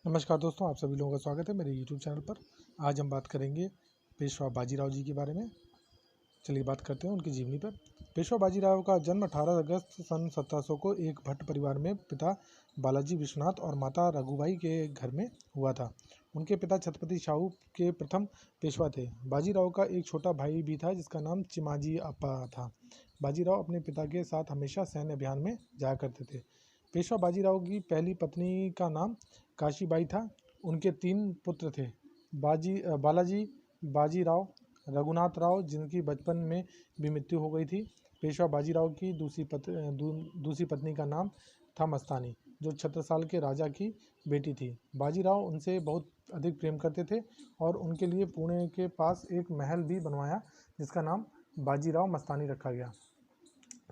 नमस्कार दोस्तों, आप सभी लोगों का स्वागत है मेरे YouTube चैनल पर। आज हम बात करेंगे पेशवा बाजीराव जी के बारे में। चलिए बात करते हैं उनकी जीवनी पर। पेशवा बाजीराव का जन्म 18 अगस्त सन 1700 को एक भट्ट परिवार में पिता बालाजी विश्वनाथ और माता रघुबाई के घर में हुआ था। उनके पिता छत्रपति शाहू के प्रथम पेशवा थे। बाजीराव का एक छोटा भाई भी था जिसका नाम चिमाजी अप्पा था। बाजीराव अपने पिता के साथ हमेशा सैन्य अभियान में जाया करते थे। पेशवा बाजीराव की पहली पत्नी का नाम काशीबाई था। उनके 3 पुत्र थे, बालाजी, बाजीराव, रघुनाथ राव, जिनकी बचपन में भी मृत्यु हो गई थी। पेशवा बाजीराव की दूसरी पत्नी का नाम था मस्तानी, जो छत्रसाल के राजा की बेटी थी। बाजीराव उनसे बहुत अधिक प्रेम करते थे और उनके लिए पुणे के पास एक महल भी बनवाया जिसका नाम बाजीराव मस्तानी रखा गया।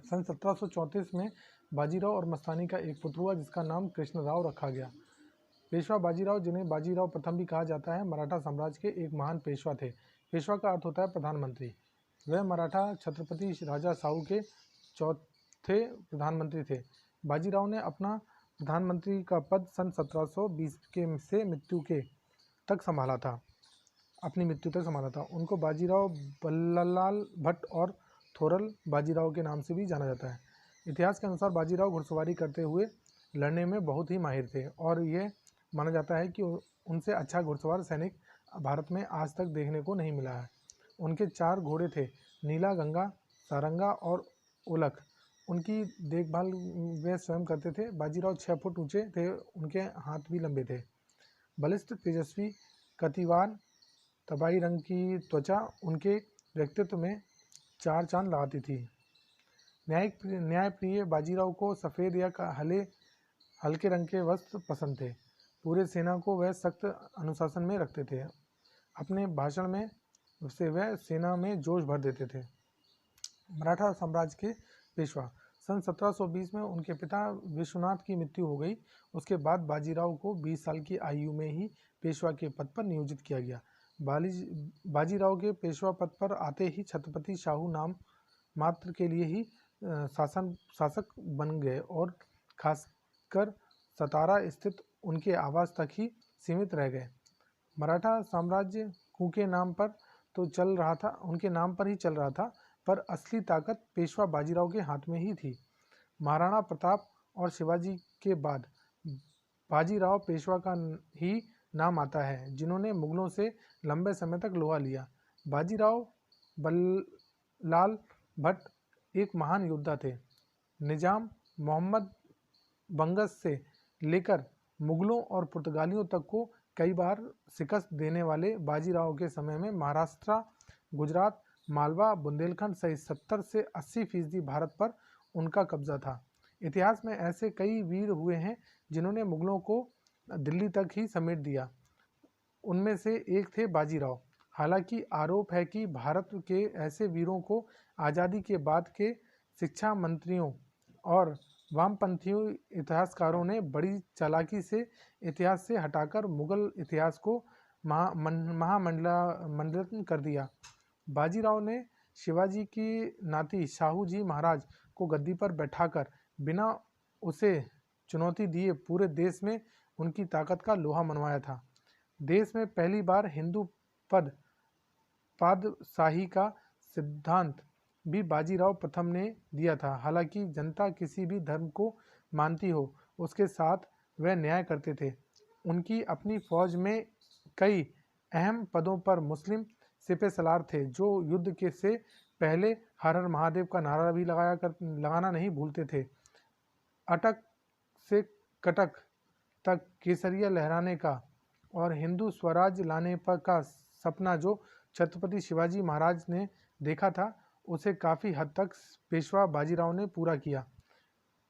सन 1734 में बाजीराव और मस्तानी का एक पुत्र हुआ जिसका नाम कृष्णराव रखा गया। पेशवा बाजीराव, जिन्हें बाजीराव प्रथम भी कहा जाता है, मराठा साम्राज्य के एक महान पेशवा थे। पेशवा का अर्थ होता है प्रधानमंत्री। वह मराठा छत्रपति राजा साहू के चौथे प्रधानमंत्री थे। बाजीराव ने अपना प्रधानमंत्री का पद सन 1720 के से मृत्यु के तक संभाला था अपनी मृत्यु तक संभाला था। उनको बाजीराव बल्लाल भट्ट और थोरल बाजीराव के नाम से भी जाना जाता है। इतिहास के अनुसार बाजीराव घुड़सवारी करते हुए लड़ने में बहुत ही माहिर थे और यह माना जाता है कि उनसे अच्छा घुड़सवार सैनिक भारत में आज तक देखने को नहीं मिला है। उनके 4 घोड़े थे, नीला, गंगा, सारंगा और उलख। उनकी देखभाल वे स्वयं करते थे। बाजीराव 6 फुट ऊंचे थे, उनके हाथ भी लंबे थे। बलिष्ठ, तेजस्वी, कतिवान, तबाई रंग की त्वचा उनके व्यक्तित्व में 4 चांद लगाती थी। न्यायप्रिय बाजीराव को सफ़ेद या हल्के रंग के वस्त्र पसंद थे। पूरे सेना को वह सख्त अनुशासन में रखते थे। अपने भाषण में से वह सेना में जोश भर देते थे। मराठा साम्राज्य के पेशवा। सन 1720 में उनके पिता विश्वनाथ की मृत्यु हो गई। उसके बाद बाजीराव को 20 साल की आयु में ही पेशवा के पद पर नियोजित किया गया। बाजीराव के पेशवा पद पर आते ही छत्रपति शाहू नाम मात्र के लिए ही शासक बन गए और खासकर सतारा स्थित उनके आवास तक ही सीमित रह गए। मराठा साम्राज्य उनके नाम पर ही चल रहा था, पर असली ताकत पेशवा बाजीराव के हाथ में ही थी। महाराणा प्रताप और शिवाजी के बाद बाजीराव पेशवा का ही नाम आता है, जिन्होंने मुगलों से लंबे समय तक लोहा लिया। बाजीराव बल्लाल भट्ट एक महान योद्धा थे। निजाम मोहम्मद बंगस से लेकर मुगलों और पुर्तगालियों तक को कई बार शिकस्त देने वाले बाजीराव के समय में महाराष्ट्र, गुजरात, मालवा, बुंदेलखंड सहित 70 से 80% भारत पर उनका कब्जा था। इतिहास में ऐसे कई वीर हुए हैं जिन्होंने मुगलों को दिल्ली तक ही समेट दिया। उनमें से एक थे बाजीराव। हालांकि आरोप है कि भारत के ऐसे वीरों को आज़ादी के बाद के शिक्षा मंत्रियों और वामपंथियों इतिहासकारों ने बड़ी चालाकी से इतिहास से हटाकर मुगल इतिहास को महामंडलन कर दिया। बाजीराव ने शिवाजी की नाती शाहू जी महाराज को गद्दी पर बैठाकर बिना उसे चुनौती दिए पूरे देश में उनकी ताकत का लोहा मनवाया था। देश में पहली बार हिंदू पादशाही का सिद्धांत भी बाजीराव प्रथम ने दिया था। हालांकि जनता किसी भी धर्म को मानती हो, उसके साथ वह न्याय करते थे। उनकी अपनी फौज में कई अहम पदों पर मुस्लिम सिपहसालार थे, जो युद्ध के से पहले हर हर महादेव का नारा भी लगाना नहीं भूलते थे। अटक से कटक तक केसरिया लहराने का और हिंदू स्वराज लाने पर का सपना जो छत्रपति शिवाजी महाराज ने देखा था, उसे काफ़ी हद तक पेशवा बाजीराव ने पूरा किया।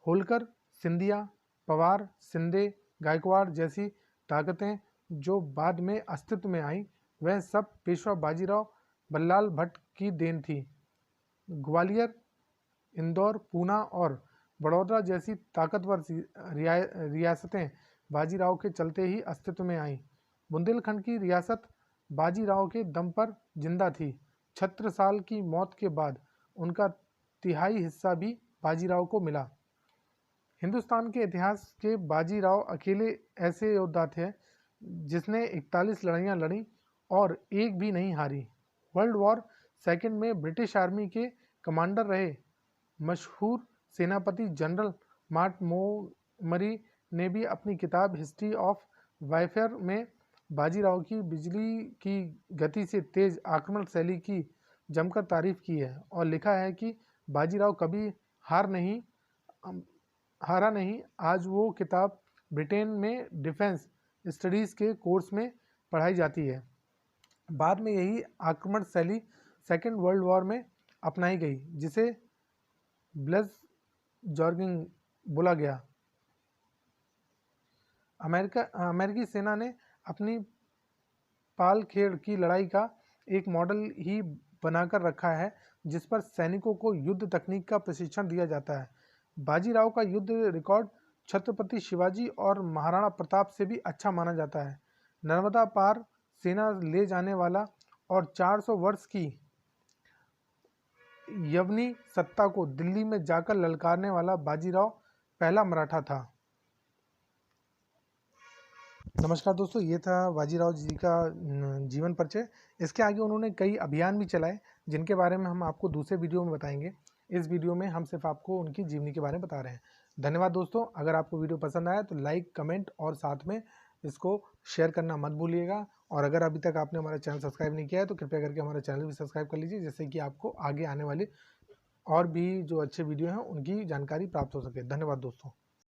होलकर, सिंधिया, पवार, शिंदे, गायकवाड़ जैसी ताकतें जो बाद में अस्तित्व में आईं, वह सब पेशवा बाजीराव बल्लाल भट्ट की देन थी। ग्वालियर, इंदौर, पूना और बड़ौदा जैसी ताकतवर रियासतें बाजीराव के चलते ही अस्तित्व में आईं। बुंदेलखंड की रियासत बाजीराव के दम पर जिंदा थी। छत्रसाल की मौत के बाद उनका तिहाई हिस्सा भी बाजीराव को मिला। हिंदुस्तान के इतिहास के बाजीराव अकेले ऐसे योद्धा थे जिसने 41 लड़ाइयाँ लड़ी और एक भी नहीं हारी। वर्ल्ड वॉर सेकंड में ब्रिटिश आर्मी के कमांडर रहे मशहूर सेनापति जनरल मोंटगोमरी ने भी अपनी किताब हिस्ट्री ऑफ वारफेयर में बाजीराव की बिजली की गति से तेज आक्रमण शैली की जमकर तारीफ की है और लिखा है कि बाजीराव कभी हारा नहीं। आज वो किताब ब्रिटेन में डिफेंस स्टडीज़ के कोर्स में पढ़ाई जाती है। बाद में यही आक्रमण शैली सेकेंड वर्ल्ड वॉर में अपनाई गई, जिसे ब्लेट्जॉर्गिंग बोला गया। अमेरिकी सेना ने अपनी पालखेड़ की लड़ाई का एक मॉडल ही बनाकर रखा है, जिस पर सैनिकों को युद्ध तकनीक का प्रशिक्षण दिया जाता है। बाजीराव का युद्ध रिकॉर्ड छत्रपति शिवाजी और महाराणा प्रताप से भी अच्छा माना जाता है। नर्मदा पार सेना ले जाने वाला और 400 वर्ष की यवनी सत्ता को दिल्ली में जाकर ललकारने वाला बाजीराव पहला मराठा था। नमस्कार दोस्तों, ये था बाजीराव जी का जीवन परिचय। इसके आगे उन्होंने कई अभियान भी चलाए, जिनके बारे में हम आपको दूसरे वीडियो में बताएंगे। इस वीडियो में हम सिर्फ आपको उनकी जीवनी के बारे में बता रहे हैं। धन्यवाद दोस्तों। अगर आपको वीडियो पसंद आया तो लाइक, कमेंट और साथ में इसको शेयर करना मत भूलिएगा। और अगर अभी तक आपने हमारा चैनल सब्सक्राइब नहीं किया है तो कृपया करके हमारा चैनल भी सब्सक्राइब कर लीजिए, जिससे कि आपको आगे आने वाले और भी जो अच्छे वीडियो हैं उनकी जानकारी प्राप्त हो सके। धन्यवाद दोस्तों।